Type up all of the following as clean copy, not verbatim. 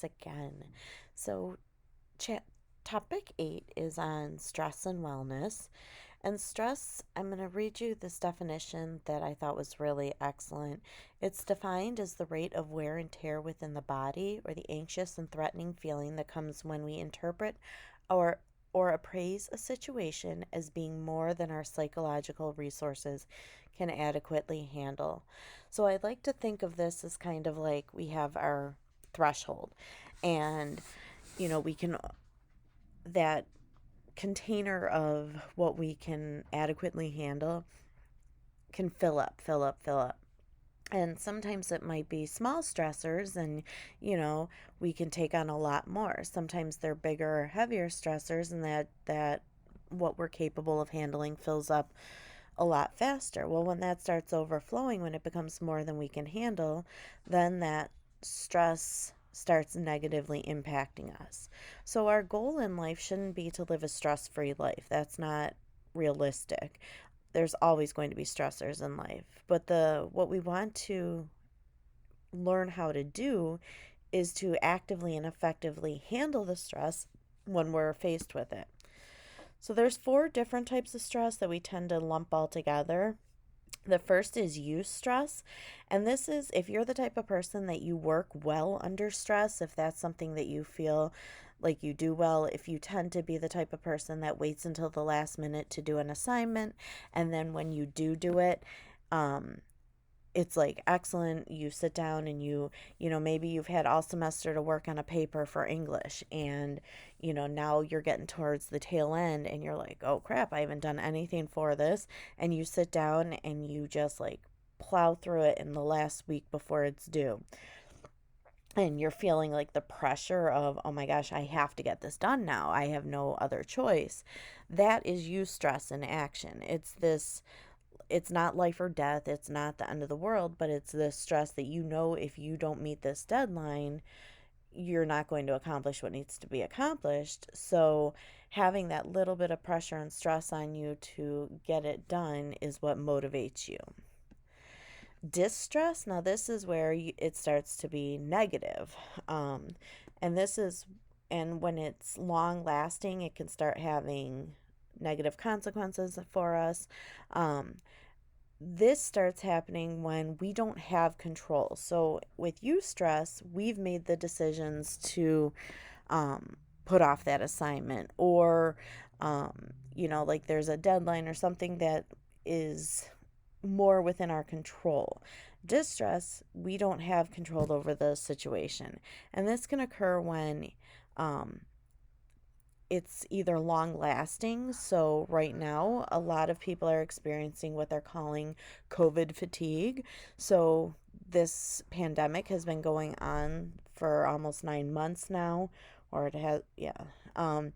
again. So, chat topic 8 is on stress and wellness. And stress, I'm going to read you this definition that I thought was really excellent. It's defined as the rate of wear and tear within the body or the anxious and threatening feeling that comes when we interpret or appraise a situation as being more than our psychological resources can adequately handle. So I'd like to think of this as kind of like we have our threshold, and we can, that container of what we can adequately handle can fill up, fill up, fill up. And sometimes it might be small stressors, and we can take on a lot more. Sometimes they're bigger or heavier stressors, and that what we're capable of handling fills up a lot faster. Well, when that starts overflowing, when it becomes more than we can handle, then that stress starts negatively impacting us. So, our goal in life shouldn't be to live a stress free life. That's not realistic. There's always going to be stressors in life. But what we want to learn how to do is to actively and effectively handle the stress when we're faced with it. So there's four different types of stress that we tend to lump all together. The first is eustress, and this is if you're the type of person that you work well under stress, if that's something that you feel like you do well, if you tend to be the type of person that waits until the last minute to do an assignment, and then when you do it, um, it's like excellent. You sit down and maybe you've had all semester to work on a paper for English, and now you're getting towards the tail end and you're like, oh crap, I haven't done anything for this. And you sit down and you just like plow through it in the last week before it's due. And you're feeling like the pressure of, oh my gosh, I have to get this done now. I have no other choice. That is eustress in action. It's not life or death, it's not the end of the world, but it's the stress that if you don't meet this deadline, you're not going to accomplish what needs to be accomplished. So, having that little bit of pressure and stress on you to get it done is what motivates you. Distress, now this is where it starts to be negative. Um, and this is, and when it's long lasting, it can start having negative consequences for us. Um, this starts happening when we don't have control. So, with eustress, we've made the decisions to put off that assignment, or, like there's a deadline or something that is more within our control. Distress, we don't have control over the situation. And this can occur when um, it's either long lasting. So, right now, a lot of people are experiencing what they're calling COVID fatigue. So, this pandemic has been going on for almost 9 months now, or it has, yeah. Um,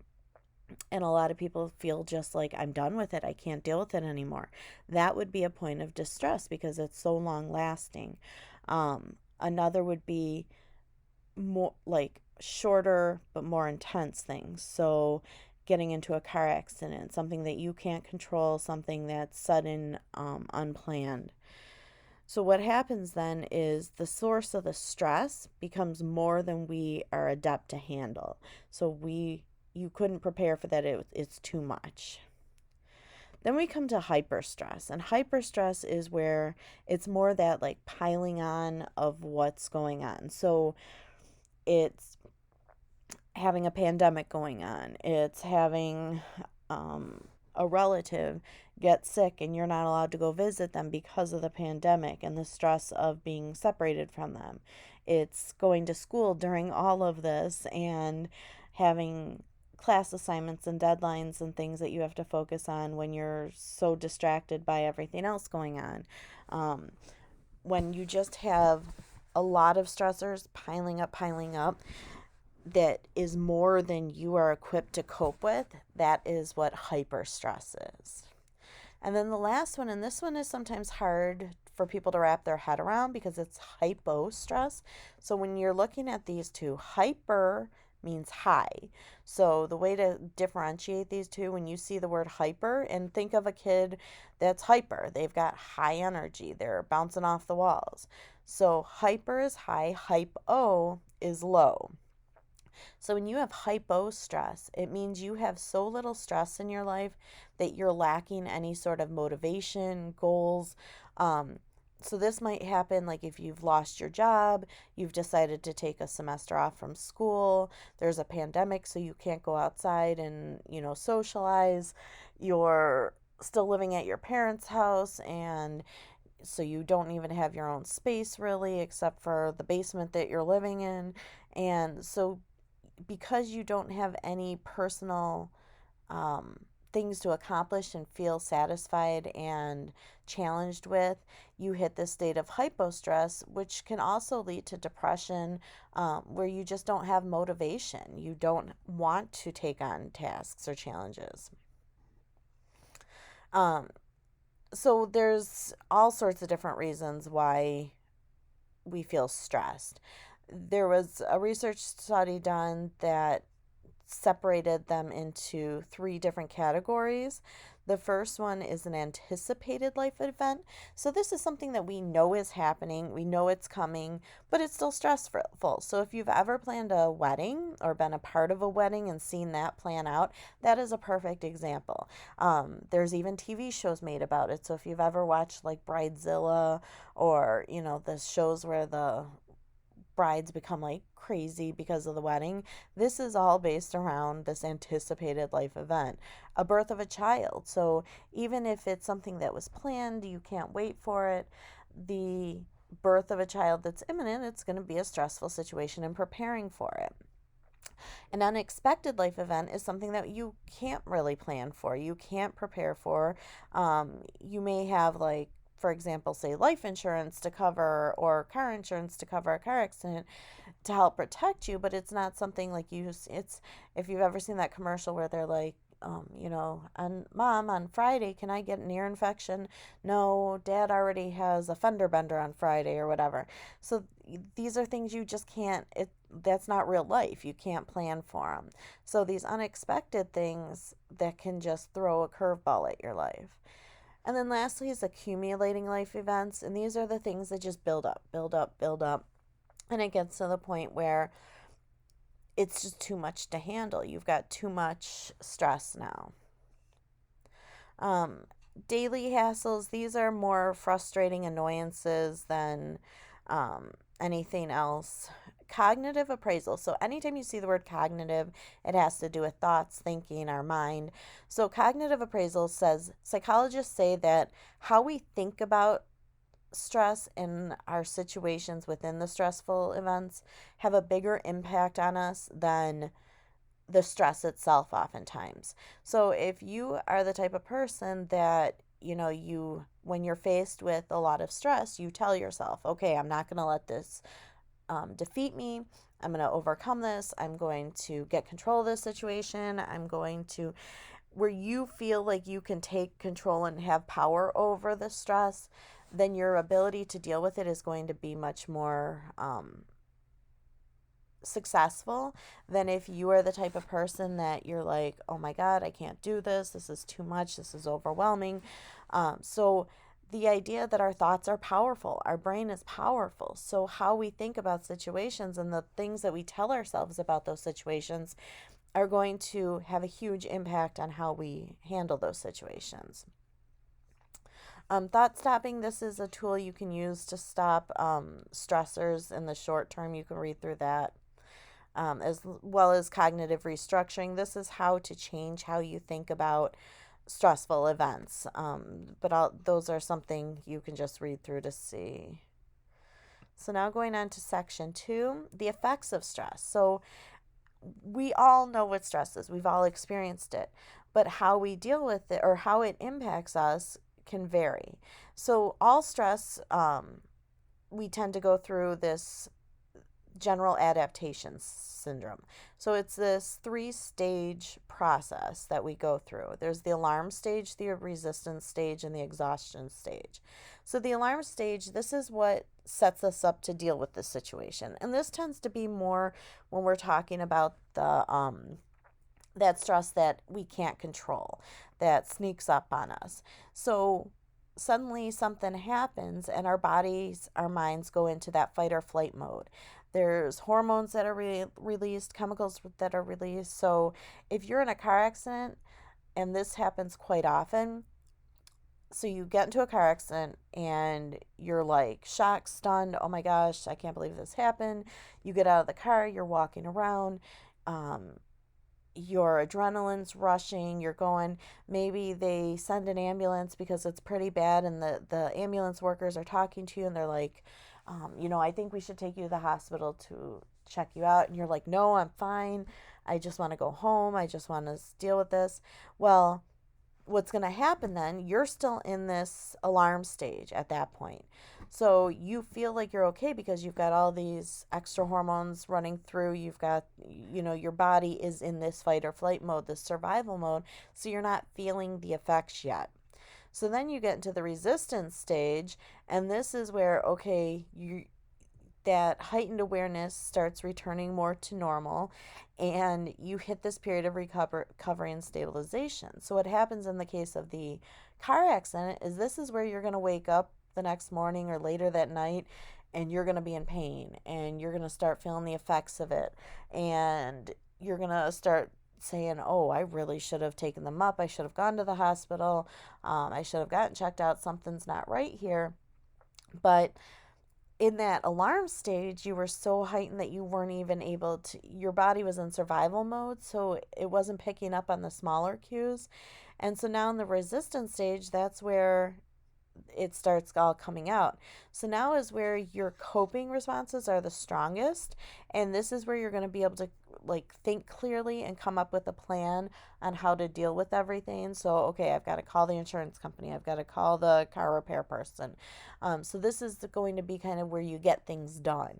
and a lot of people feel just like, I'm done with it. I can't deal with it anymore. That would be a point of distress because it's so long lasting. Another would be more like shorter but more intense things. So, getting into a car accident, something that you can't control, something that's sudden, unplanned. So, what happens then is the source of the stress becomes more than we are adept to handle. So, you couldn't prepare for that, it's too much. Then we come to hyperstress, and hyperstress is where it's more that like piling on of what's going on. So, it's having a pandemic going on. It's having a relative get sick and you're not allowed to go visit them because of the pandemic and the stress of being separated from them. It's going to school during all of this and having class assignments and deadlines and things that you have to focus on when you're so distracted by everything else going on. Um, when you just have a lot of stressors piling up, that is more than you are equipped to cope with, that is what hyper stress is. And then the last one, and this one is sometimes hard for people to wrap their head around because it's hypo stress. So when you're looking at these two, hyper means high. So the way to differentiate these two, when you see the word hyper, and think of a kid that's hyper, they've got high energy, they're bouncing off the walls. So hyper is high, hypo is low. So when you have hypostress, it means you have so little stress in your life that you're lacking any sort of motivation, goals. Um, so this might happen like if you've lost your job, you've decided to take a semester off from school, there's a pandemic, so you can't go outside and, socialize. You're still living at your parents' house, and so you don't even have your own space really, except for the basement that you're living in. And so because you don't have any personal um, things to accomplish and feel satisfied and challenged with, you hit this state of hypostress, which can also lead to depression, where you just don't have motivation. You don't want to take on tasks or challenges. Um, so there's all sorts of different reasons why we feel stressed. There was a research study done that separated them into three different categories. The first one is an anticipated life event. So, this is something that we know is happening, we know it's coming, but it's still stressful. So, if you've ever planned a wedding or been a part of a wedding and seen that plan out, that is a perfect example. There's even TV shows made about it. So, if you've ever watched like Bridezilla, or, the shows where the brides become like crazy because of the wedding. This is all based around this anticipated life event, a birth of a child. So even if it's something that was planned, you can't wait for it, the birth of a child that's imminent, it's going to be a stressful situation in preparing for it. An unexpected life event is something that you can't really plan for, you can't prepare for. You may have, like, for example, say life insurance to cover or car insurance to cover a car accident to help protect you, but it's not something like it's, if you've ever seen that commercial where they're like, and mom, on Friday, can I get an ear infection? No, dad already has a fender bender on Friday or whatever. So these are things you just can't, that's not real life. You can't plan for them. So these unexpected things that can just throw a curveball at your life. And then lastly is accumulating life events. And these are the things that just build up, build up, build up. And it gets to the point where it's just too much to handle. You've got too much stress now. Um, Daily hassles, these are more frustrating annoyances than anything else. Cognitive appraisal. So, anytime you see the word cognitive, it has to do with thoughts, thinking, our mind. So, cognitive appraisal says psychologists say that how we think about stress in our situations within the stressful events have a bigger impact on us than the stress itself oftentimes. So if you are the type of person that, you when you're faced with a lot of stress, you tell yourself, okay, I'm not going to let this defeat me. I'm going to overcome this. I'm going to get control of this situation. I'm going to, where you feel like you can take control and have power over the stress, then your ability to deal with it is going to be much more successful than if you are the type of person that you're like, oh my God, I can't do this. This is too much. This is overwhelming. So the idea that our thoughts are powerful, our brain is powerful. So how we think about situations and the things that we tell ourselves about those situations are going to have a huge impact on how we handle those situations. Thought stopping, this is a tool you can use to stop stressors in the short term. You can read through that. As well as cognitive restructuring. This is how to change how you think about stressful events. Those are something you can just read through to see. So now going on to section 2, the effects of stress. So we all know what stress is. We've all experienced it. But how we deal with it or how it impacts us can vary. So all stress, we tend to go through this general adaptation syndrome. So it's this 3-stage process that we go through. There's the alarm stage, the resistance stage, and the exhaustion stage. So the alarm stage, this is what sets us up to deal with the situation. And this tends to be more when we're talking about the that stress that we can't control, that sneaks up on us. So suddenly something happens and our bodies, our minds go into that fight or flight mode. There's hormones that are released, chemicals that are released. So if you're in a car accident, and this happens quite often, so you get into a car accident and you're like shocked, stunned, oh my gosh, I can't believe this happened. You get out of the car, you're walking around, um, your adrenaline's rushing, you're going, maybe they send an ambulance because it's pretty bad, and the ambulance workers are talking to you and they're like, I think we should take you to the hospital to check you out. And you're like, no, I'm fine. I just want to go home. I just want to deal with this. Well, what's going to happen then, you're still in this alarm stage at that point. So you feel like you're okay because you've got all these extra hormones running through. You've got, your body is in this fight or flight mode, this survival mode. So you're not feeling the effects yet. So then you get into the resistance stage, and this is where, okay, that heightened awareness starts returning more to normal, and you hit this period of recovery and stabilization. So what happens in the case of the car accident is this is where you're going to wake up the next morning or later that night, and you're going to be in pain, and you're going to start feeling the effects of it, and you're going to start saying, oh, I really should have taken them up. I should have gone to the hospital. I should have gotten checked out. Something's not right here. But in that alarm stage, you were so heightened that you weren't even able to, your body was in survival mode, so it wasn't picking up on the smaller cues. And so now in the resistance stage, that's where it starts all coming out. So now is where your coping responses are the strongest, and this is where you're going to be able to like think clearly and come up with a plan on how to deal with everything. So okay, I've got to call the insurance company, I've got to call the car repair person. So this is going to be kind of where you get things done.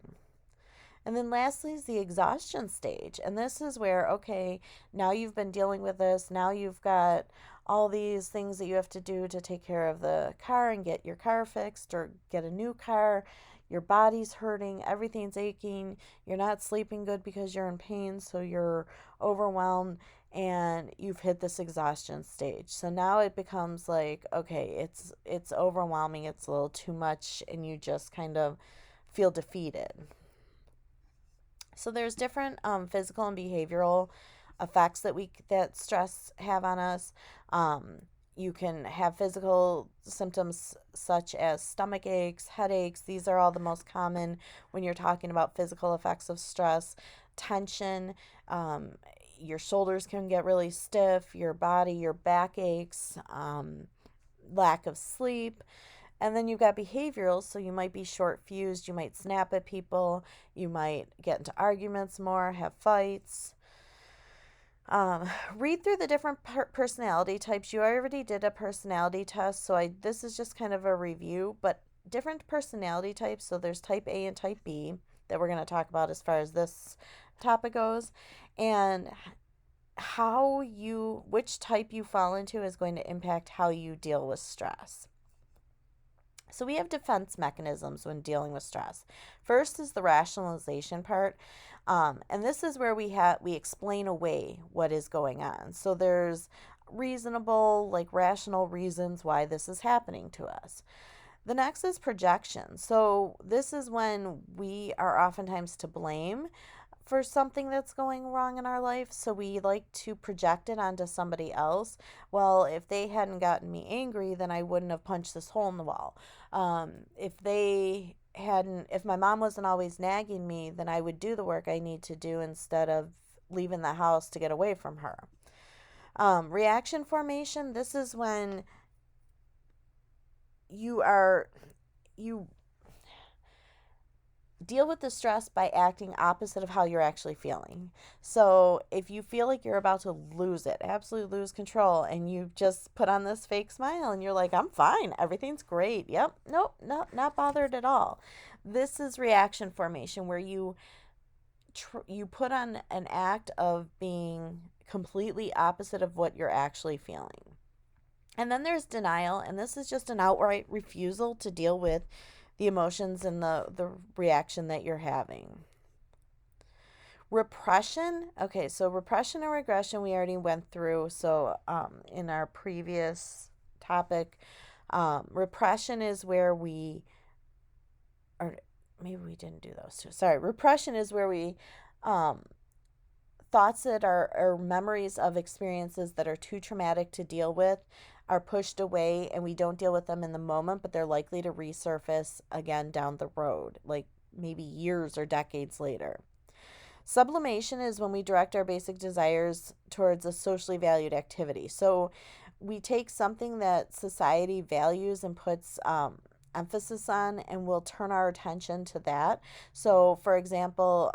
And then lastly is the exhaustion stage. And this is where, okay, now you've been dealing with this. Now you've got all these things that you have to do to take care of the car and get your car fixed or get a new car. Your body's hurting, everything's aching. You're not sleeping good because you're in pain, so you're overwhelmed, and you've hit this exhaustion stage. So now it becomes like, okay, it's overwhelming, it's a little too much, and you just kind of feel defeated. So there's different physical and behavioral effects that stress have on us. Um, you can have physical symptoms such as stomach aches, headaches. These are all the most common when you're talking about physical effects of stress. Tension, um, your shoulders can get really stiff, your body, your back aches, lack of sleep. And then you've got behavioral, so you might be short fused, you might snap at people, you might get into arguments more, have fights. Read through the different personality types. You already did a personality test, so this is just kind of a review, but different personality types. So there's type A and type B that we're going to talk about as far as this topic goes. And which type you fall into is going to impact how you deal with stress. So we have defense mechanisms when dealing with stress. First is the rationalization part, and this is where we explain away what is going on. So there's reasonable, like rational reasons why this is happening to us. The next is projection. So this is when we are oftentimes to blame for something that's going wrong in our life. So we like to project it onto somebody else. Well, if they hadn't gotten me angry, then I wouldn't have punched this hole in the wall. If my mom wasn't always nagging me, then I would do the work I need to do instead of leaving the house to get away from her. Reaction formation, this is when you deal with the stress by acting opposite of how you're actually feeling. So if you feel like you're about to lose it, absolutely lose control, and you just put on this fake smile and you're like, I'm fine, everything's great. Yep, nope, not bothered at all. This is reaction formation, where you put on an act of being completely opposite of what you're actually feeling. And then there's denial, and this is just an outright refusal to deal with the emotions and the reaction that you're having. Repression. Okay, so repression and regression we already went through. So in our previous topic, repression is where we are maybe we didn't do those two. Sorry. Repression is where we, um, thoughts that are or memories of experiences that are too traumatic to deal with are pushed away, and we don't deal with them in the moment, but they're likely to resurface again down the road, like maybe years or decades later. Sublimation is when we direct our basic desires towards a socially valued activity. So we take something that society values and puts emphasis on, and we'll turn our attention to that. So, for example,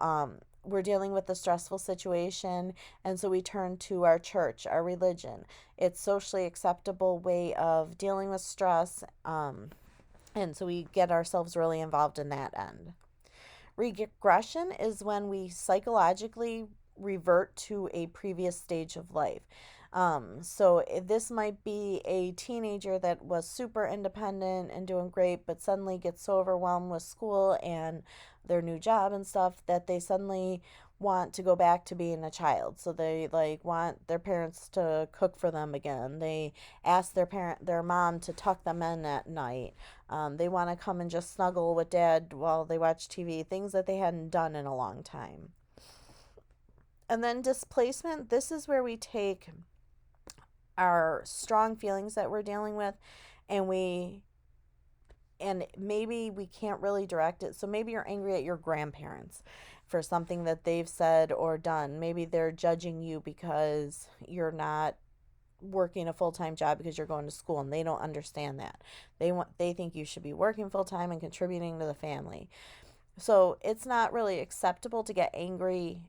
we're dealing with a stressful situation, and so we turn to our church, our religion. It's socially acceptable way of dealing with stress, and so we get ourselves really involved in that end. Regression is when we psychologically revert to a previous stage of life. So this might be a teenager that was super independent and doing great, but suddenly gets so overwhelmed with school and their new job and stuff that they suddenly want to go back to being a child. So they like want their parents to cook for them again. They ask their mom to tuck them in at night. They want to come and just snuggle with dad while they watch TV, things that they hadn't done in a long time. And then displacement, this is where we take our strong feelings that we're dealing with, and maybe we can't really direct it. So maybe you're angry at your grandparents for something that they've said or done. Maybe they're judging you because you're not working a full-time job because you're going to school, and they don't understand that. They think you should be working full-time and contributing to the family. So it's not really acceptable to get angry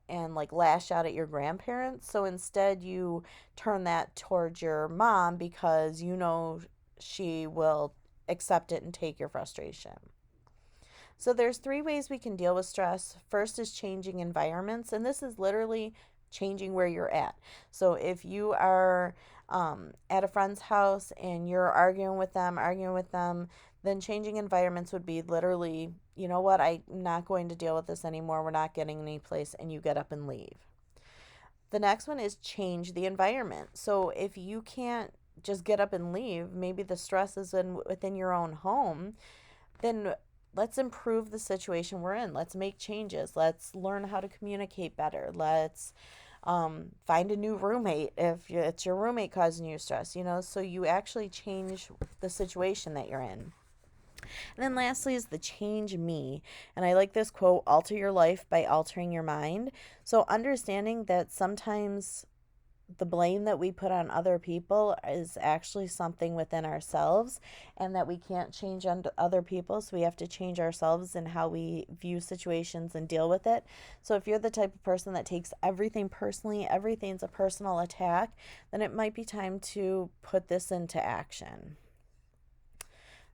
and like lash out at your grandparents. So instead you turn that towards your mom because you know she will accept it and take your frustration. So there's three ways we can deal with stress. First is changing environments, and this is literally changing where you're at. So if you are at a friend's house and you're arguing with them, then changing environments would be literally, you know what, I'm not going to deal with this anymore. We're not getting any place, and you get up and leave. The next one is change the environment. So if you can't just get up and leave, maybe the stress is within your own home, then let's improve the situation we're in. Let's make changes. Let's learn how to communicate better. Let's find a new roommate if it's your roommate causing you stress, so you actually change the situation that you're in. And then lastly is the change me. And I like this quote: alter your life by altering your mind. So understanding that sometimes the blame that we put on other people is actually something within ourselves, and that we can't change other people, so we have to change ourselves and how we view situations and deal with it. So if you're the type of person that takes everything personally, everything's a personal attack, then it might be time to put this into action.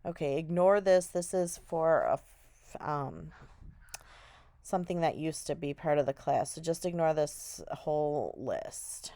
Okay, ignore this. This is for something that used to be part of the class, so just ignore this whole list.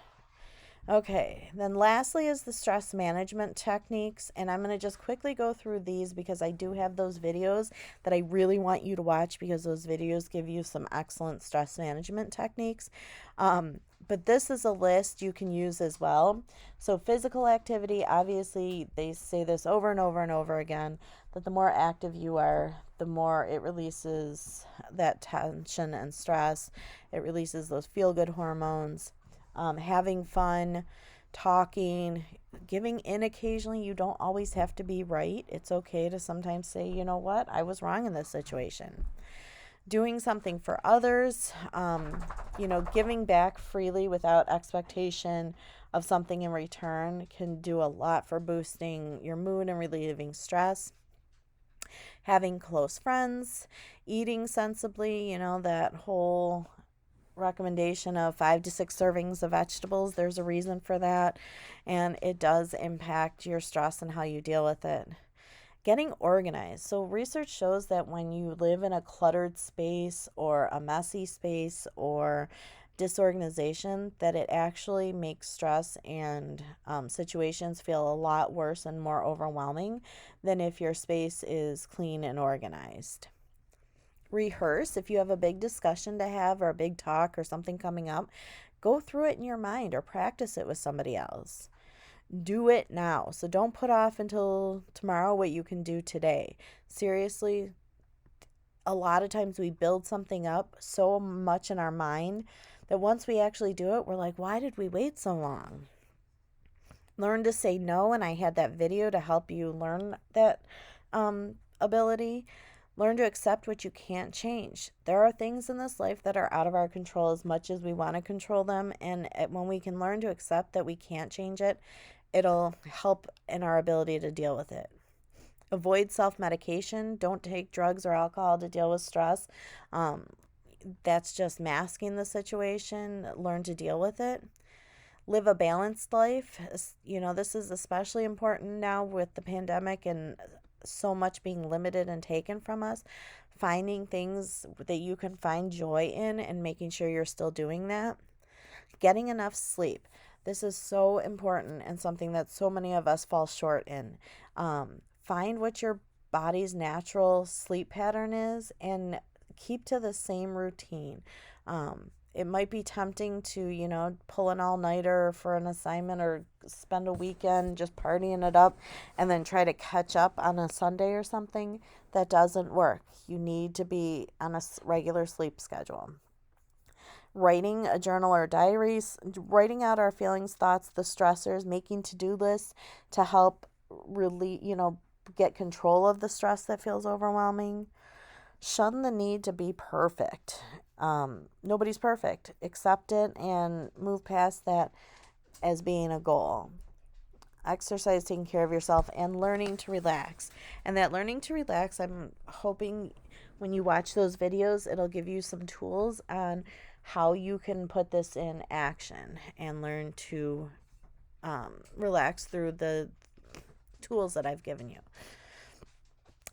Okay, then lastly is the stress management techniques, and I'm going to just quickly go through these because I do have those videos that I really want you to watch, because those videos give you some excellent stress management techniques. But this is a list you can use as well. So physical activity, obviously they say this over and over and over again, that the more active you are, the more it releases that tension and stress. It releases those feel-good hormones. Having fun, talking, giving in occasionally. You don't always have to be right. It's okay to sometimes say, you know what, I was wrong in this situation. Doing something for others, giving back freely without expectation of something in return can do a lot for boosting your mood and relieving stress. Having close friends, eating sensibly, that whole recommendation of 5 to 6 servings of vegetables. There's a reason for that, and it does impact your stress and how you deal with it. Getting organized. So research shows that when you live in a cluttered space or a messy space or disorganization, that it actually makes stress and situations feel a lot worse and more overwhelming than if your space is clean and organized. Rehearse. If you have a big discussion to have or a big talk or something coming up, go through it in your mind or practice it with somebody else. Do it now. So don't put off until tomorrow what you can do today. Seriously, a lot of times we build something up so much in our mind that once we actually do it, we're like, why did we wait so long? Learn to say no. And I had that video to help you learn that ability. Learn to accept what you can't change. There are things in this life that are out of our control as much as we want to control them. And when we can learn to accept that we can't change it, it'll help in our ability to deal with it. Avoid self medication. Don't take drugs or alcohol to deal with stress. Um, that's just masking the situation. Learn to deal with it. Live a balanced life. This is especially important now with the pandemic and so much being limited and taken from us. Finding things that you can find joy in and making sure you're still doing that. Getting enough sleep. This is so important and something that so many of us fall short in. Find what your body's natural sleep pattern is and keep to the same routine. It might be tempting to, pull an all nighter for an assignment or spend a weekend just partying it up and then try to catch up on a Sunday or something. That doesn't work. You need to be on a regular sleep schedule. Writing a journal or diaries, writing out our feelings, thoughts, the stressors, making to-do lists to help really, get control of the stress that feels overwhelming. Shun the need to be perfect. Nobody's perfect. Accept it and move past that as being a goal. Exercise, taking care of yourself, and learning to relax. And that learning to relax, I'm hoping when you watch those videos, it'll give you some tools on how you can put this in action and learn to relax through the tools that I've given you.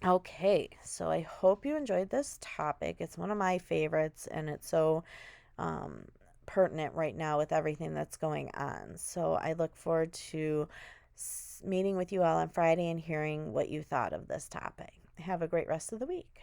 Okay, so I hope you enjoyed this topic. It's one of my favorites, and it's so pertinent right now with everything that's going on. So I look forward to meeting with you all on Friday and hearing what you thought of this topic. Have a great rest of the week.